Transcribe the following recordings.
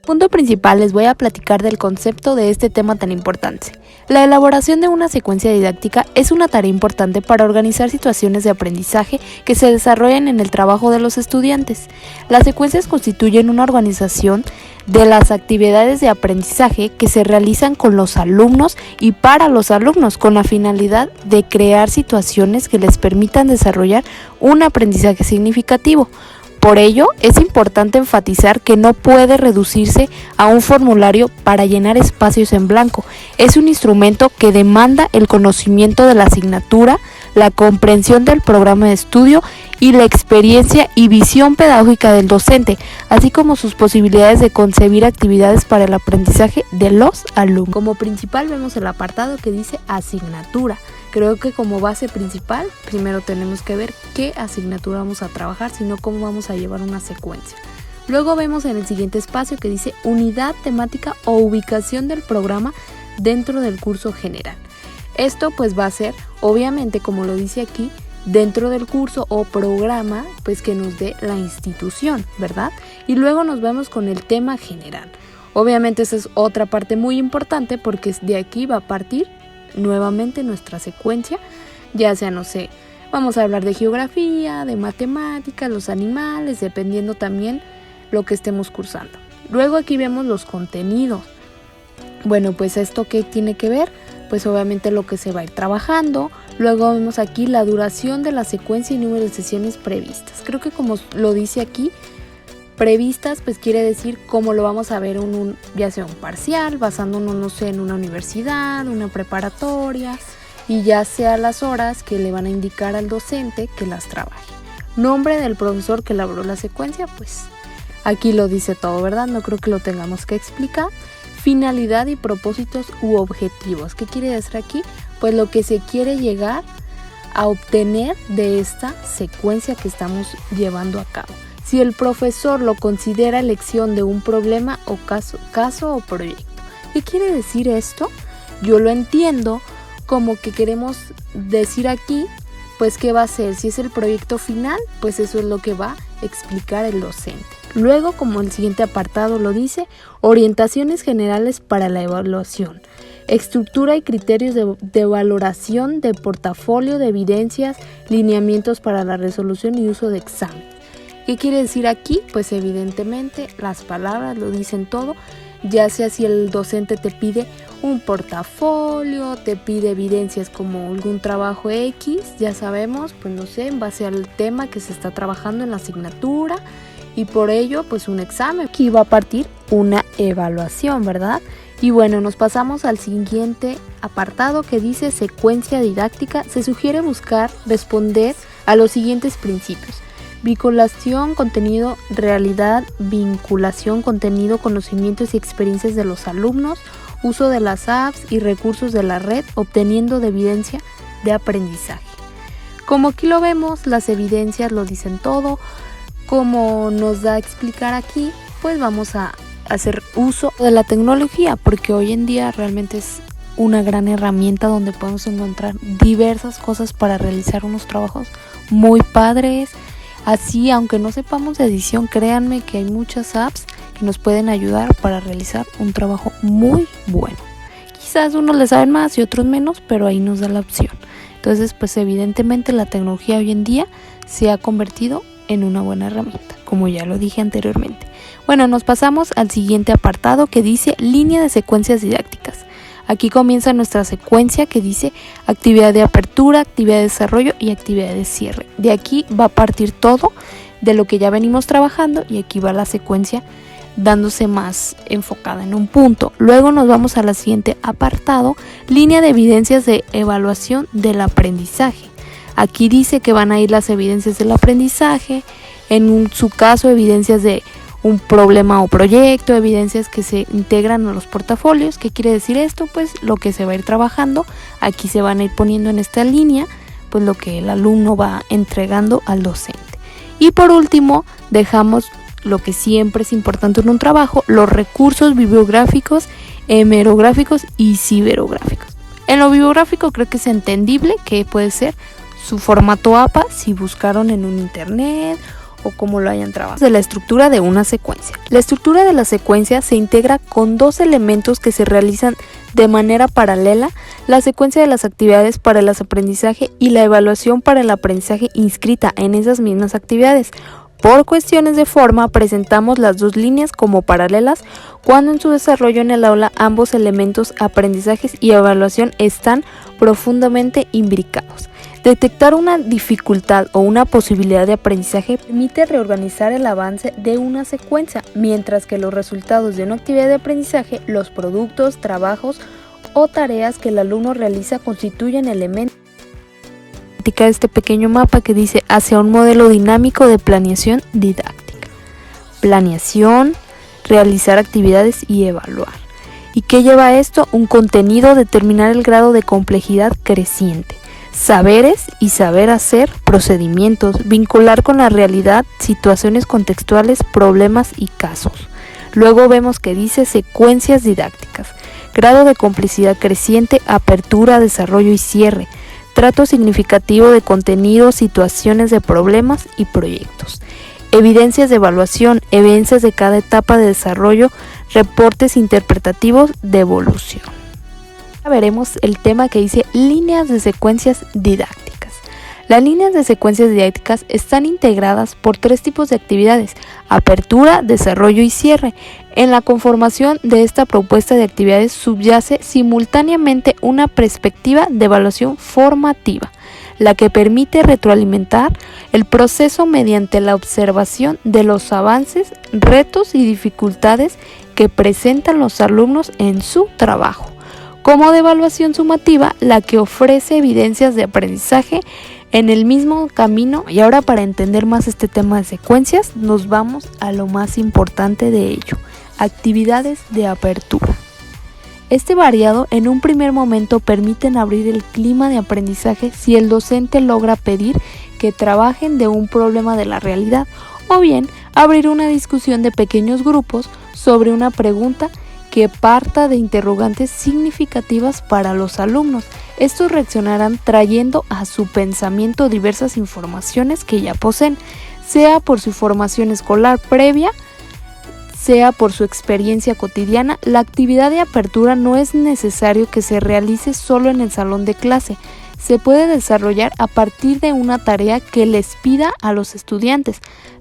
Punto principal, les voy a platicar del concepto de este tema tan importante. La elaboración de una secuencia didáctica es una tarea importante para organizar situaciones de aprendizaje que se desarrollan en el trabajo de los estudiantes. Las secuencias constituyen una organización de las actividades de aprendizaje que se realizan con los alumnos y para los alumnos, con la finalidad de crear situaciones que les permitan desarrollar un aprendizaje significativo. Por ello, es importante enfatizar que no puede reducirse a un formulario para llenar espacios en blanco. Es un instrumento que demanda el conocimiento de la asignatura, la comprensión del programa de estudio y la experiencia y visión pedagógica del docente, así como sus posibilidades de concebir actividades para el aprendizaje de los alumnos. Como principal vemos el apartado que dice asignatura. Creo que como base principal, primero tenemos que ver qué asignatura vamos a trabajar, sino cómo vamos a llevar una secuencia. Luego vemos en el siguiente espacio que dice unidad temática o ubicación del programa dentro del curso general. Esto pues va a ser, obviamente, como lo dice aquí, dentro del curso o programa pues que nos dé la institución, ¿verdad? Y luego nos vamos con el tema general. Obviamente esa es otra parte muy importante porque de aquí va a partir nuevamente nuestra secuencia, ya sea, no sé, vamos a hablar de geografía, de matemáticas, los animales, dependiendo también lo que estemos cursando. Luego aquí vemos los contenidos. Bueno, pues esto ¿qué tiene que ver? Pues obviamente lo que se va a ir trabajando. Luego vemos aquí la duración de la secuencia y número de sesiones previstas. Creo que como lo dice aquí, previstas pues quiere decir cómo lo vamos a ver ya sea un parcial, basándonos, no sé, en una universidad, una preparatoria, y ya sea las horas que le van a indicar al docente que las trabaje. Nombre del profesor que elaboró la secuencia, pues aquí lo dice todo, ¿verdad? No creo que lo tengamos que explicar. Finalidad y propósitos u objetivos. ¿Qué quiere decir aquí? Pues lo que se quiere llegar a obtener de esta secuencia que estamos llevando a cabo. Si el profesor lo considera elección de un problema o caso o proyecto. ¿Qué quiere decir esto? Yo lo entiendo como que queremos decir aquí, pues qué va a ser. Si es el proyecto final, pues eso es lo que va a explicar el docente. Luego, como el siguiente apartado lo dice, orientaciones generales para la evaluación. Estructura y criterios de valoración de portafolio de evidencias, lineamientos para la resolución y uso de examen. ¿Qué quiere decir aquí? Pues evidentemente las palabras lo dicen todo, ya sea si el docente te pide un portafolio, te pide evidencias como algún trabajo X, ya sabemos, pues no sé, en base al tema que se está trabajando en la asignatura y por ello pues un examen. Aquí va a partir una evaluación, ¿verdad? Y bueno, nos pasamos al siguiente apartado que dice secuencia didáctica. Se sugiere buscar responder a los siguientes principios. Vinculación, contenido, realidad, vinculación, contenido, conocimientos y experiencias de los alumnos, uso de las apps y recursos de la red, obteniendo de evidencia de aprendizaje. Como aquí lo vemos, las evidencias lo dicen todo, como nos da a explicar aquí, pues vamos a hacer uso de la tecnología, porque hoy en día realmente es una gran herramienta donde podemos encontrar diversas cosas para realizar unos trabajos muy padres. Así, aunque no sepamos de edición, créanme que hay muchas apps que nos pueden ayudar para realizar un trabajo muy bueno. Quizás unos le saben más y otros menos, pero ahí nos da la opción. Entonces, pues evidentemente la tecnología hoy en día se ha convertido en una buena herramienta, como ya lo dije anteriormente. Bueno, nos pasamos al siguiente apartado que dice línea de secuencias didácticas. Aquí comienza nuestra secuencia que dice actividad de apertura, actividad de desarrollo y actividad de cierre. De aquí va a partir todo de lo que ya venimos trabajando y aquí va la secuencia dándose más enfocada en un punto. Luego nos vamos al siguiente apartado, línea de evidencias de evaluación del aprendizaje. Aquí dice que van a ir las evidencias del aprendizaje, en su caso evidencias de un problema o proyecto, evidencias que se integran a los portafolios. ¿Qué quiere decir esto? Pues lo que se va a ir trabajando, aquí se van a ir poniendo en esta línea, pues lo que el alumno va entregando al docente. Y por último, dejamos lo que siempre es importante en un trabajo, los recursos bibliográficos, hemerográficos y ciberográficos. En lo bibliográfico creo que es entendible que puede ser su formato APA si buscaron en un internet o como lo hayan trabajado. De la estructura de una secuencia. La estructura de la secuencia se integra con dos elementos que se realizan de manera paralela: la secuencia de las actividades para el aprendizaje y la evaluación para el aprendizaje inscrita en esas mismas actividades. Por cuestiones de forma, presentamos las dos líneas como paralelas cuando en su desarrollo en el aula ambos elementos, aprendizajes y evaluación, están profundamente imbricados. Detectar una dificultad o una posibilidad de aprendizaje permite reorganizar el avance de una secuencia, mientras que los resultados de una actividad de aprendizaje, los productos, trabajos o tareas que el alumno realiza constituyen elementos. Este pequeño mapa que dice hacia un modelo dinámico de planeación didáctica. Planeación, realizar actividades y evaluar. ¿Y qué lleva a esto? Un contenido, determinar el grado de complejidad creciente. Saberes y saber hacer, procedimientos, vincular con la realidad, situaciones contextuales, problemas y casos. Luego vemos que dice secuencias didácticas. Grado de complejidad creciente, apertura, desarrollo y cierre. Trato significativo de contenido, situaciones de problemas y proyectos. Evidencias de evaluación, evidencias de cada etapa de desarrollo, reportes interpretativos de evolución. Ahora veremos el tema que dice líneas de secuencias didácticas. Las líneas de secuencias didácticas están integradas por tres tipos de actividades: apertura, desarrollo y cierre. En la conformación de esta propuesta de actividades subyace simultáneamente una perspectiva de evaluación formativa, la que permite retroalimentar el proceso mediante la observación de los avances, retos y dificultades que presentan los alumnos en su trabajo, como de evaluación sumativa, la que ofrece evidencias de aprendizaje en el mismo camino. Y ahora, para entender más este tema de secuencias, nos vamos a lo más importante de ello: actividades de apertura. Este variado en un primer momento permiten abrir el clima de aprendizaje si el docente logra pedir que trabajen de un problema de la realidad, o bien abrir una discusión de pequeños grupos sobre una pregunta que parta de interrogantes significativas para los alumnos. Estos reaccionarán trayendo a su pensamiento diversas informaciones que ya poseen, sea por su formación escolar previa, sea por su experiencia cotidiana. La actividad de apertura no es necesario que se realice solo en el salón de clase. Se puede desarrollar a partir de una tarea que les pida a los estudiantes,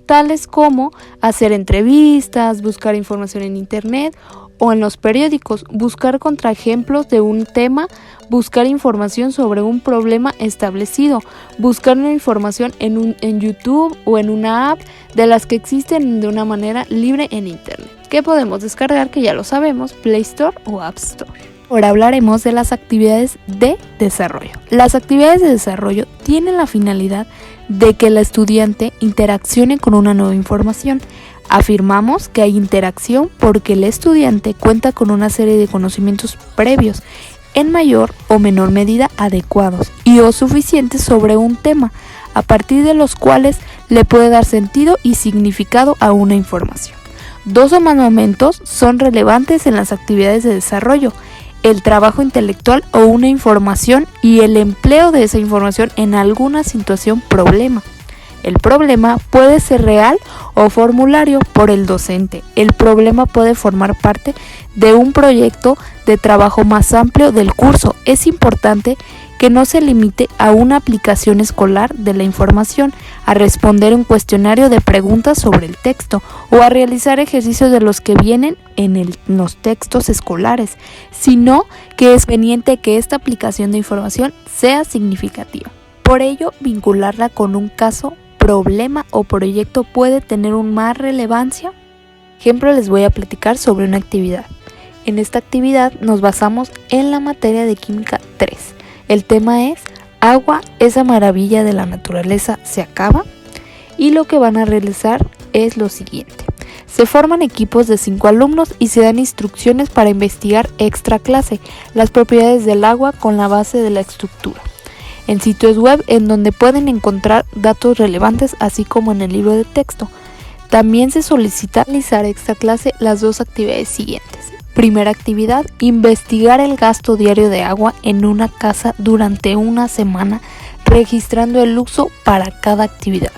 tales como hacer entrevistas, buscar información en internet o en los periódicos, buscar contraejemplos de un tema, buscar información sobre un problema establecido, buscar una información en YouTube o en una app de las que existen de una manera libre en internet, que podemos descargar, que ya lo sabemos, Play Store o App Store. Ahora hablaremos de las actividades de desarrollo. Las actividades de desarrollo tienen la finalidad de que el estudiante interaccione con una nueva información. Afirmamos que hay interacción porque el estudiante cuenta con una serie de conocimientos previos, en mayor o menor medida adecuados y o suficientes sobre un tema, a partir de los cuales le puede dar sentido y significado a una información. Dos o más momentos son relevantes en las actividades de desarrollo: el trabajo intelectual o una información y el empleo de esa información en alguna situación problema. El problema puede ser real o formulario por el docente. El problema puede formar parte de un proyecto de trabajo más amplio del curso. Es importante que no se limite a una aplicación escolar de la información, a responder un cuestionario de preguntas sobre el texto o a realizar ejercicios de los que vienen en los textos escolares, sino que es conveniente que esta aplicación de información sea significativa. Por ello, vincularla con un caso, problema o proyecto puede tener más relevancia. Ejemplo, les voy a platicar sobre una actividad. En esta actividad nos basamos en la materia de Química 3. El tema es agua, esa maravilla de la naturaleza se acaba, y lo que van a realizar es lo siguiente. Se forman equipos de 5 alumnos y se dan instrucciones para investigar extra clase las propiedades del agua con la base de la estructura, en sitios web en donde pueden encontrar datos relevantes, así como en el libro de texto. También se solicita realizar extra clase las dos actividades siguientes. Primera actividad: investigar el gasto diario de agua en una casa durante una semana, registrando el uso para cada actividad.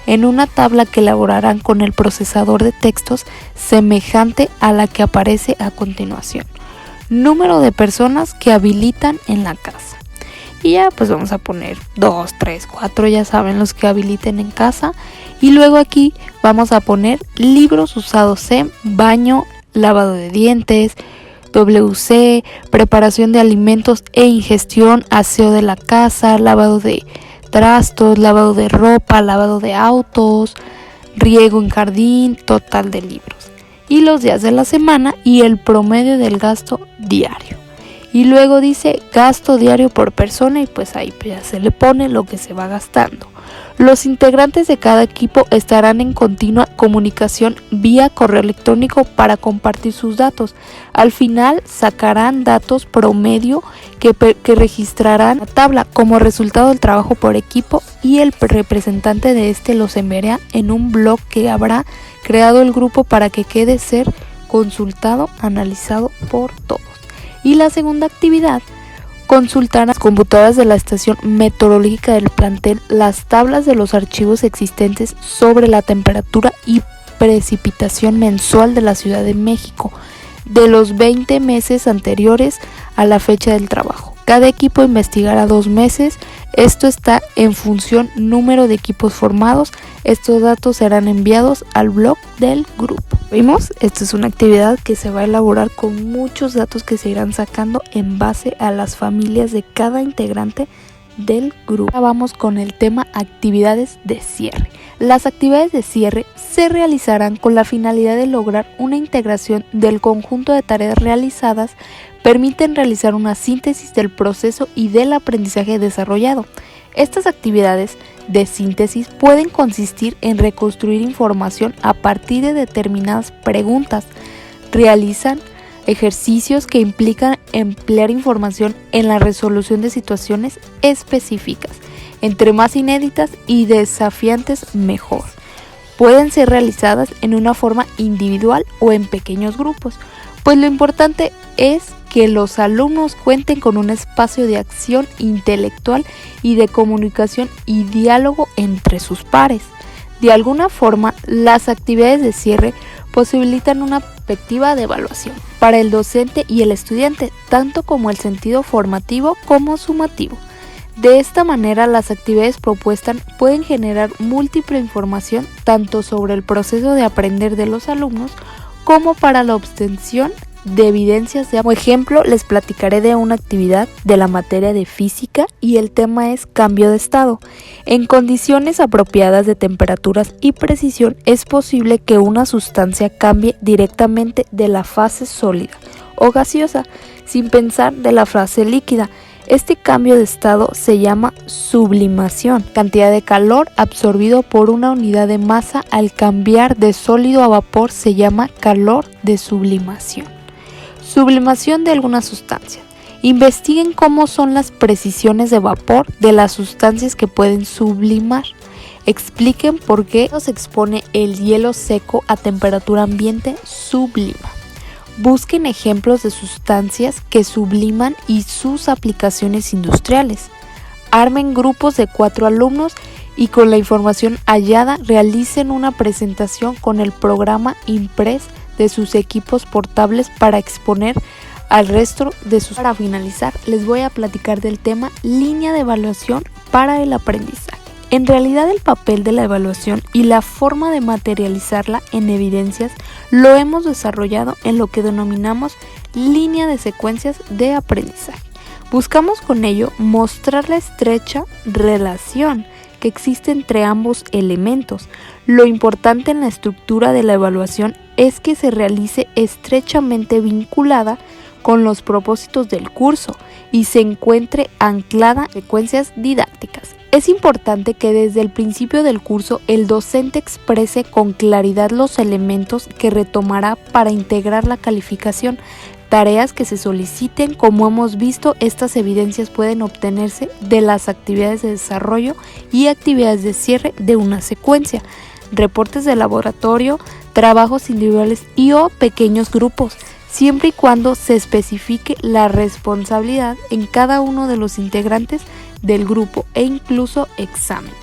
en una tabla que elaborarán con el procesador de textos semejante a la que aparece a continuación. Número de personas que habilitan en la casa. Y ya pues vamos a poner 2, 3, 4, ya saben, los que habiliten en casa. Y luego aquí vamos a poner libros usados en baño, lavado de dientes, WC, preparación de alimentos e ingestión, aseo de la casa, lavado de trastos, lavado de ropa, lavado de autos, riego en jardín, total de libros. Y los días de la semana y el promedio del gasto diario. Y luego dice gasto diario por persona y pues ahí ya se le pone lo que se va gastando. Los integrantes de cada equipo estarán en continua comunicación vía correo electrónico para compartir sus datos. Al final sacarán datos promedio que registrarán en la tabla como resultado del trabajo por equipo y el representante de este los enviará en un blog que habrá creado el grupo para que quede ser consultado, analizado por todos. Y la segunda actividad, consultar las computadoras de la estación meteorológica del plantel las tablas de los archivos existentes sobre la temperatura y precipitación mensual de la Ciudad de México de los 20 meses anteriores a la fecha del trabajo. Cada equipo investigará 2 meses. Esto está en función número de equipos formados. Estos datos serán enviados al blog del grupo. ¿Vimos? Esta es una actividad que se va a elaborar con muchos datos que se irán sacando en base a las familias de cada integrante del grupo. Ahora vamos con el tema actividades de cierre. Las actividades de cierre se realizarán con la finalidad de lograr una integración del conjunto de tareas realizadas, permiten realizar una síntesis del proceso y del aprendizaje desarrollado. Estas actividades de síntesis pueden consistir en reconstruir información a partir de determinadas preguntas. Realizan ejercicios que implican emplear información en la resolución de situaciones específicas. Entre más inéditas y desafiantes, mejor. Pueden ser realizadas en una forma individual o en pequeños grupos, pues lo importante es que los alumnos cuenten con un espacio de acción intelectual y de comunicación y diálogo entre sus pares. De alguna forma, las actividades de cierre posibilitan una perspectiva de evaluación para el docente y el estudiante, tanto como el sentido formativo como sumativo. De esta manera, las actividades propuestas pueden generar múltiple información tanto sobre el proceso de aprender de los alumnos como para la obtención de evidencias. Como ejemplo, les platicaré de una actividad de la materia de física y el tema es cambio de estado. En condiciones apropiadas de temperaturas y precisión es posible que una sustancia cambie directamente de la fase sólida o gaseosa sin pensar de la fase líquida. Este cambio de estado se llama sublimación, cantidad de calor absorbido por una unidad de masa al cambiar de sólido a vapor se llama calor de sublimación. Sublimación de alguna sustancia. Investiguen cómo son las precisiones de vapor de las sustancias que pueden sublimar. Expliquen por qué se expone el hielo seco a temperatura ambiente sublima. Busquen ejemplos de sustancias que subliman y sus aplicaciones industriales. Armen grupos de 4 alumnos y con la información hallada realicen una presentación con el programa Impress de sus equipos portables para exponer al resto de sus... Para finalizar, les voy a platicar del tema línea de evaluación para el aprendizaje. En realidad, el papel de la evaluación y la forma de materializarla en evidencias lo hemos desarrollado en lo que denominamos línea de secuencias de aprendizaje. Buscamos con ello mostrar la estrecha relación que existe entre ambos elementos. Lo importante en la estructura de la evaluación es que se realice estrechamente vinculada con los propósitos del curso y se encuentre anclada en secuencias didácticas. Es importante que desde el principio del curso el docente exprese con claridad los elementos que retomará para integrar la calificación, tareas que se soliciten. Como hemos visto, estas evidencias pueden obtenerse de las actividades de desarrollo y actividades de cierre de una secuencia, reportes de laboratorio, trabajos individuales y o pequeños grupos, siempre y cuando se especifique la responsabilidad en cada uno de los integrantes del grupo e incluso exámenes.